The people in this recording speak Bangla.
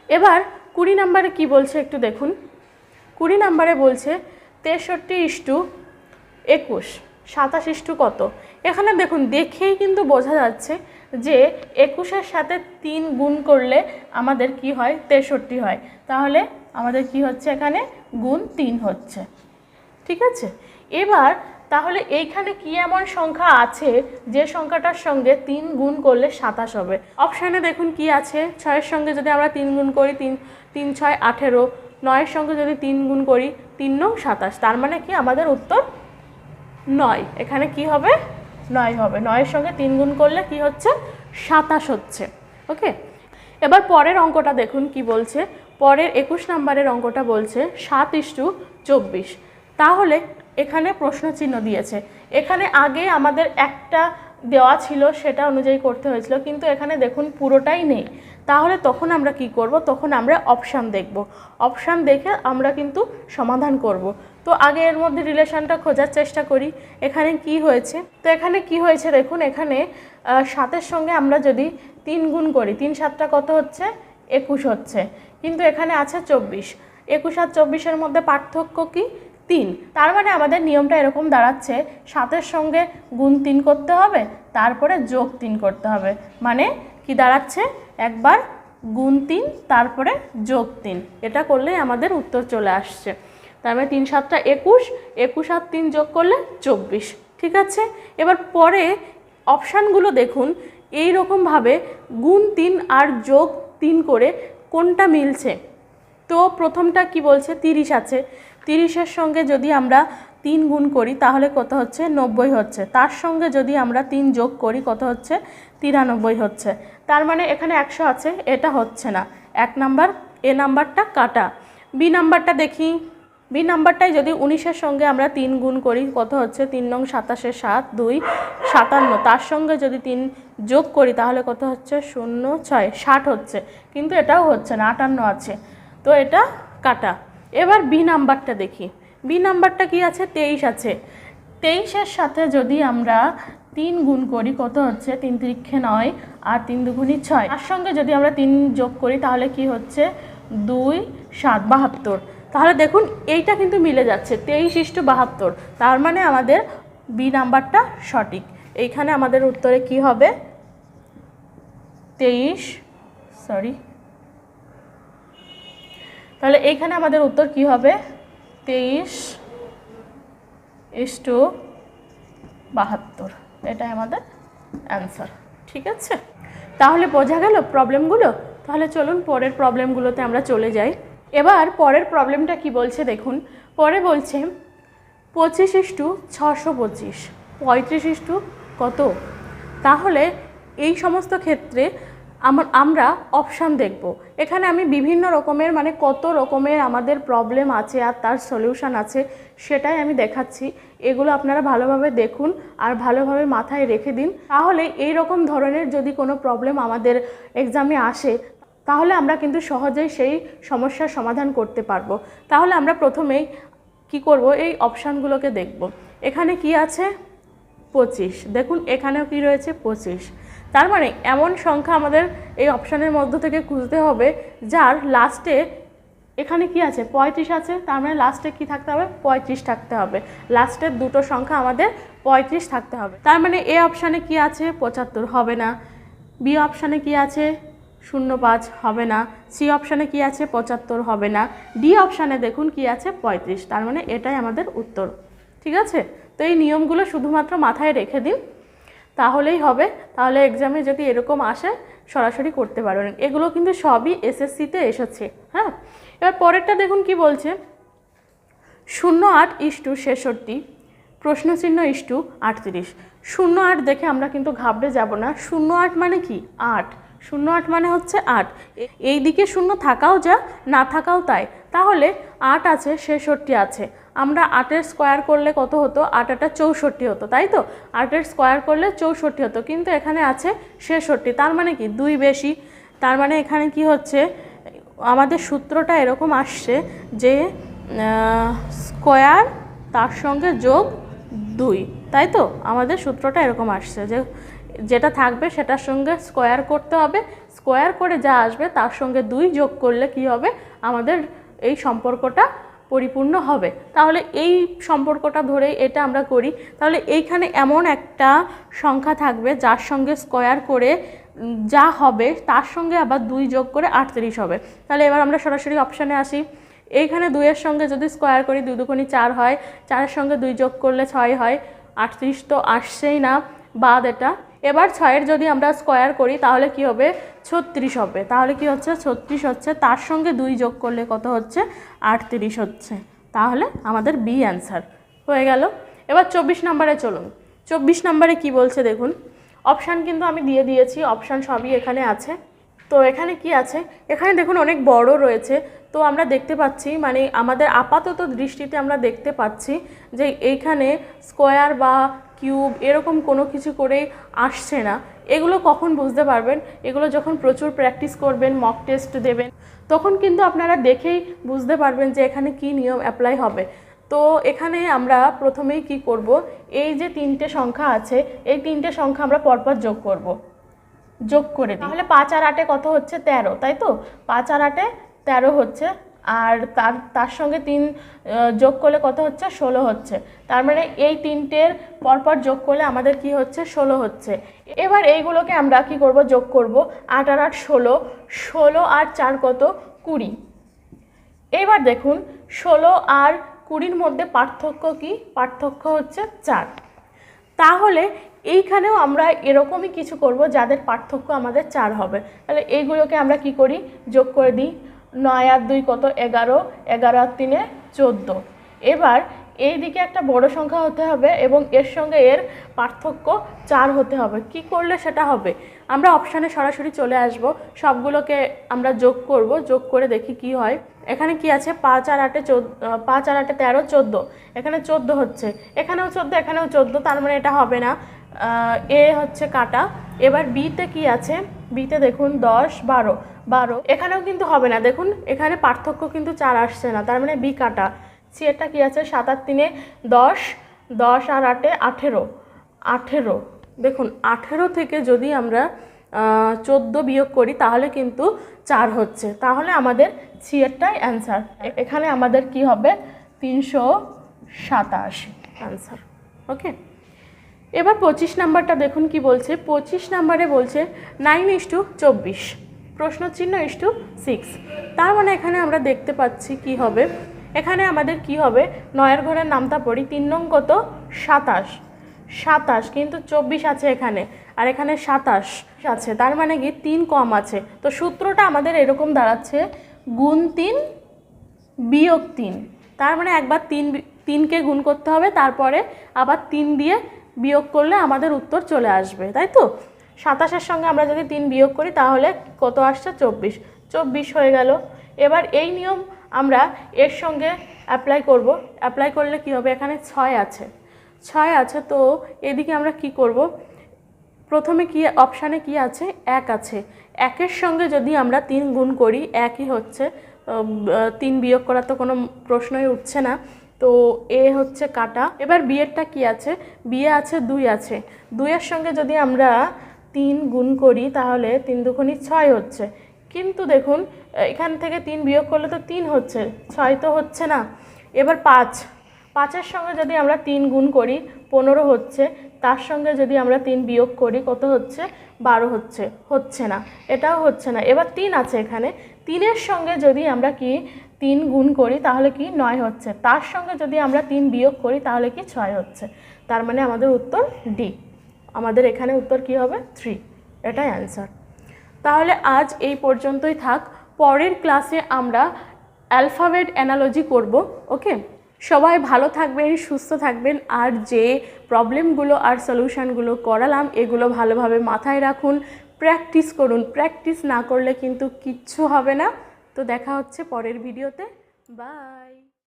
এবার 20 নম্বরে কি বলছে একটু দেখুন। 20 নম্বরে বলছে 63:21, 27 কত। এখানে দেখুন দেখেই কিন্তু বোঝা যাচ্ছে যে 21-এর সাথে 3 গুণ করলে আমাদের কি হয়, 63 হয়। তাহলে আমাদের কি হচ্ছে, এখানে গুণ 3 হচ্ছে। ঠিক আছে, এবার তাহলে এইখানে কি এমন সংখ্যা আছে যে সংখ্যাটার সঙ্গে 3 গুণ করলে 27 হবে। অপশানে দেখুন কি আছে, 6-এর সঙ্গে যদি আমরা 3 গুণ করি 3 6 18, 9-এর সঙ্গে যদি 3 গুণ করি 3 9 27, তার মানে কি আমাদের উত্তর 9। এখানে কি হবে, 9 হবে। 9-এর সঙ্গে 3 গুণ করলে কি হচ্ছে, 27 হচ্ছে। ওকে, এবার পরের অঙ্কটা দেখুন কি বলছে। পরের 21 নম্বরের অঙ্কটা বলছে 7:24। তাহলে এখানে প্রশ্ন চিহ্ন দিয়েছে। এখানে আগে আমাদের একটা দেওয়া ছিল, সেটা অনুযায়ী করতে হয়েছিল, কিন্তু এখানে দেখুন পুরোটাই নেই। তাহলে তখন আমরা কি করব, তখন আমরা অপশান দেখব। অপশান দেখে আমরা কিন্তু সমাধান করব। তো আগে এর মধ্যে রিলেশনটা খোঁজার চেষ্টা করি। এখানে কি হয়েছে, তো এখানে কি হয়েছে দেখুন, এখানে 7-এর সঙ্গে আমরা যদি 3 গুণ করি, 3 7 কত হচ্ছে, 21 হচ্ছে। কিন্তু এখানে আছে 24। 21 আর 24-এর মধ্যে পার্থক্য কি, 3। তার মানে আমাদের নিয়মটা এরকম দাঁড়াচ্ছে, 7-এর সঙ্গে গুণ 3 করতে হবে, তারপরে যোগ 3 করতে হবে। মানে কি দাঁড়াচ্ছে, একবার গুণ 3 তারপরে যোগ 3, এটা করলেই আমাদের উত্তর চলে আসছে। তার মানে 3 7 21, 21 আর 3 যোগ করলে 24। ঠিক আছে, এবার পরে অপশানগুলো দেখুন এই রকমভাবে গুণ 3 আর যোগ 3 করে কোনটা মিলছে। তো প্রথমটা কি বলছে, 30 আছে। 30-এর সঙ্গে যদি আমরা 3 গুণ করি তাহলে কত হচ্ছে, 90 হচ্ছে। তার সঙ্গে যদি আমরা 3 যোগ করি কত হচ্ছে, 93 হচ্ছে। তার মানে এখানে 100 আছে, এটা হচ্ছে না। 1 নাম্বার, এ নাম্বারটা কাটা। বি নাম্বারটা দেখি। বি নাম্বারটাই যদি 19-এর সঙ্গে আমরা 3 গুণ করি কত হচ্ছে, 3 নং 27, 7 2 57। তার সঙ্গে যদি 3 যোগ করি তাহলে কত হচ্ছে, 0 6 60 হচ্ছে। কিন্তু এটাও হচ্ছে না, 58 আছে। তো এটা কাটা। এবার বি নাম্বারটা দেখি। বি নাম্বারটা কি আছে, 23 আছে। 23-এর সাথে যদি আমরা 3 গুণ করি কত হচ্ছে, 3 3 9 আর 3 2 6। তার সঙ্গে যদি আমরা 3 যোগ করি তাহলে কি হচ্ছে, 2 7 72। তাহলে দেখুন এইটা কিন্তু মিলে যাচ্ছে, 23:72। তার মানে আমাদের বি নাম্বারটা সঠিক। এইখানে আমাদের উত্তরে কি হবে, 23, তাহলে এইখানে আমাদের উত্তর কি হবে, 23:72, এটাই আমাদের অ্যান্সার। ঠিক আছে, তাহলে বোঝা গেল প্রবলেমগুলো। তাহলে চলুন পরের প্রবলেমগুলোতে আমরা চলে যাই। এবার পরের প্রবলেমটা কি বলছে দেখুন। পরে বলছে 25:625, 35 কত। তাহলে এই সমস্ত ক্ষেত্রে আমরা অপশান দেখব। এখানে আমি বিভিন্ন রকমের মানে কত রকমের আমাদের প্রবলেম আছে আর তার সলিউশন আছে সেটাই আমি দেখাচ্ছি। এগুলো আপনারা ভালোভাবে দেখুন আর ভালোভাবে মাথায় রেখে দিন। তাহলে এই রকম ধরনের যদি কোনো প্রবলেম আমাদের এক্সামে আসে তাহলে আমরা কিন্তু সহজেই সেই সমস্যার সমাধান করতে পারবো। তাহলে আমরা প্রথমেই কি করব, এই অপশানগুলোকে দেখব। এখানে কি আছে, 25। দেখুন এখানেও কি রয়েছে, 25। তার মানে এমন সংখ্যা আমাদের এই অপশানের মধ্য থেকে খুঁজতে হবে যার লাস্টে এখানে কি আছে, 35 আছে। তার মানে লাস্টে কি থাকতে হবে, 35 থাকতে হবে। লাস্টের দুটো সংখ্যা আমাদের 35 থাকতে হবে। তার মানে এ অপশানে কি আছে, 75 হবে না। বি অপশানে কি আছে, 05 হবে না। সি অপশানে কি আছে, 75 হবে না। ডি অপশানে দেখুন কি আছে, 35। তার মানে এটাই আমাদের উত্তর। ঠিক আছে, তো এই নিয়মগুলো শুধুমাত্র মাথায় রেখে দিন, তাহলেই হবে। তাহলে এক্সামে যদি এরকম আসে সরাসরি করতে পারবেন। এগুলো কিন্তু সবই এসএসসিতে এসেছে। হ্যাঁ, এবার পরেরটা দেখুন কি বলছে, 08:63 প্রশ্নচিহ্ন 38। 08 দেখে আমরা কিন্তু ঘাবড়ে যাব না। 08 মানে কি, 8। 08 মানে হচ্ছে 8। এই দিকে শূন্য থাকাও যা, না থাকাও তাই। তাহলে 8 আছে, 66 আছে। আমরা 8-এর স্কোয়ার করলে কত হতো, 8 8 64 হতো, তাই তো। 8-এর স্কোয়ার করলে 64 হতো, কিন্তু এখানে আছে 66। তার মানে কি 2 বেশি। তার মানে এখানে কি হচ্ছে, আমাদের সূত্রটা এরকম আসছে যে স্কোয়ার তার সঙ্গে যোগ 2, তাই তো। আমাদের সূত্রটা এরকম আসছে যে যেটা থাকবে সেটার সঙ্গে স্কোয়ার করতে হবে, স্কোয়ার করে যা আসবে তার সঙ্গে 2 যোগ করলে কি হবে, আমাদের এই সম্পর্কটা পরিপূর্ণ হবে। তাহলে এই সম্পর্কটা ধরেই এটা আমরা করি। তাহলে এইখানে এমন একটা সংখ্যা থাকবে যার সঙ্গে স্কোয়ার করে যা হবে তার সঙ্গে আবার 2 যোগ করে 38 হবে। তাহলে এবার আমরা সরাসরি অপশানে আসি। এইখানে 2 এর সঙ্গে যদি স্কোয়ার করি 2 দুগুণে 4 হয়, 4 সঙ্গে 2 যোগ করলে 6 হয়, 38 তো আসছেই না, বাদ এটা। এবার 6 যদি আমরা স্কোয়ার করি তাহলে কি হবে, 36 হবে। তাহলে কি হচ্ছে, 36 হচ্ছে, তার সঙ্গে 2 যোগ করলে কত হচ্ছে, 38 হচ্ছে। তাহলে আমাদের বি অ্যান্সার হয়ে গেল। এবার 24 নম্বরে চলুন। 24 নম্বরে কি বলছে দেখুন, অপশান কিন্তু আমি দিয়ে দিয়েছি, অপশান সবই এখানে আছে। তো এখানে কি আছে, এখানে দেখুন অনেক বড় রয়েছে। তো আমরা দেখতে পাচ্ছি, মানে আমাদের আপাতত দৃষ্টিতে আমরা দেখতে পাচ্ছি যে এইখানে স্কোয়ার বা কিউব এরকম কোনো কিছু করে আসছে না। এগুলো কখন বুঝতে পারবেন, এগুলো যখন প্রচুর প্র্যাকটিস করবেন, মক টেস্ট দেবেন, তখন কিন্তু আপনারা দেখেই বুঝতে পারবেন যে এখানে কি নিয়ম অ্যাপ্লাই হবে। তো এখানে আমরা প্রথমেই কি করব, এই যে 3টে সংখ্যা আছে, এই 3টে সংখ্যা আমরা পরপর যোগ করব, যোগ করে দিই। তাহলে 5 আর 8 কত হচ্ছে, 13, তাই তো? 5 আর 8 13 হচ্ছে, আর তার সঙ্গে 3 যোগ করলে কত হচ্ছে, 16 হচ্ছে। তার মানে এই 3টের পরপর যোগ করলে আমাদের কি হচ্ছে, 16 হচ্ছে। এবার এইগুলোকে আমরা কি করব, যোগ করব। 8 আর 8 16, 16 আর 4 কত, 20। এবার দেখুন 16 আর 20-র মধ্যে পার্থক্য কি, পার্থক্য হচ্ছে 4। তাহলে এইখানেও আমরা এরকমই কিছু করব যাদের পার্থক্য আমাদের 4 হবে। তাহলে এইগুলোকে আমরা কি করি, যোগ করে দিই। 9 আর 2 কত, 11, 11 আর 3 14। এবার এই দিকে একটা বড় সংখ্যা হতে হবে এবং এর সঙ্গে এর পার্থক্য 4 হতে হবে। কি করলে সেটা হবে, আমরা অপশানে সরাসরি চলে আসব, সবগুলোকে আমরা যোগ করব, যোগ করে দেখি কি হয়। এখানে কি আছে, 5 আর 8 13 14, এখানে 14 হচ্ছে, এখানেও 14, এখানেও 14, তার মানে এটা হবে না, এ হচ্ছে কাটা। এবার বিতে কি আছে, বিতে দেখুন 10 12, এখানেও কিন্তু হবে না, দেখুন এখানে পার্থক্য কিন্তু 4 আসছে না, তার মানে বি কাটা। সি এটা কি আছে, 7 আর 3 10, 10 আর 8 18, দেখুন 18 থেকে যদি আমরা 14 বিয়োগ করি তাহলে কিন্তু 4 হচ্ছে। তাহলে আমাদের সি এরটাই অ্যান্সার। এখানে আমাদের কি হবে, 387 অ্যান্সার। ওকে, এবার 25 নাম্বারটা দেখুন কি বলছে। 25 নাম্বারে বলছে 9:24, প্রশ্ন চিহ্ন *6। তার মানে এখানে আমরা দেখতে পাচ্ছি কি হবে, এখানে আমাদের কি হবে, 9-এর ঘরের নামতা পড়ি, 3 নং কত, 27, কিন্তু 24 আছে এখানে, আর এখানে 27 আছে, তার মানে কি 3 কম আছে। তো সূত্রটা আমাদের এরকম দাঁড়াচ্ছে, গুণ 3 বিয়োগ 3। তার মানে একবার 3কে গুণ করতে হবে, তারপরে আবার 3 দিয়ে বিয়োগ করলে আমাদের উত্তর চলে আসবে, তাই তো? 27-এর সঙ্গে আমরা যদি 3 বিয়োগ করি তাহলে কত আসছে, 24 হয়ে গেল। এবার এই নিয়ম আমরা এর সঙ্গে অ্যাপ্লাই করব। অ্যাপ্লাই করলে কি হবে, এখানে 6 আছে, তো এদিকে আমরা কি করব, প্রথমে কি অপশানে কি আছে, 1 আছে, 1-এর সঙ্গে যদি আমরা 3 গুণ করি 1ই হচ্ছে, 3 বিয়োগ করার তো কোনো প্রশ্নই উঠছে না, তো এ হচ্ছে কাটা। এবার বিয়েরটা কি আছে, বিয়ে আছে 2 আছে, 2-এর সঙ্গে যদি আমরা 3 গুণ করি তাহলে 3 দুগুণে 6 হচ্ছে, কিন্তু দেখুন এখান থেকে 3 বিয়োগ করলে তো 3 হচ্ছে, 6 তো হচ্ছে না। এবার 5-এর সঙ্গে যদি আমরা 3 গুণ করি 15 হচ্ছে, তার সঙ্গে যদি আমরা 3 বিয়োগ করি কত হচ্ছে, 12 হচ্ছে না, এটাও হচ্ছে না। এবার 3 আছে এখানে, 3-এর সঙ্গে যদি আমরা কি 3 গুণ করি তাহলে কি 9 হচ্ছে, তার সঙ্গে যদি আমরা 3 বিয়োগ করি তাহলে কি 6 হচ্ছে। তার মানে আমাদের উত্তর ডি, আমাদের এখানে উত্তর কি হবে, 3, এটাই অ্যান্সার। তাহলে আজ এই পর্যন্তই থাক, পরের ক্লাসে আমরা অ্যালফাবেট অ্যানালজি করব। ওকে, সবাই ভালো থাকবেন, সুস্থ থাকবেন, আর যে প্রবলেমগুলো আর সলিউশনগুলো করালাম এগুলো ভালোভাবে মাথায় রাখুন, প্র্যাকটিস করুন, প্র্যাকটিস না করলে কিন্তু কিচ্ছু হবে না। তো দেখা হচ্ছে পরের ভিডিওতে, বাই।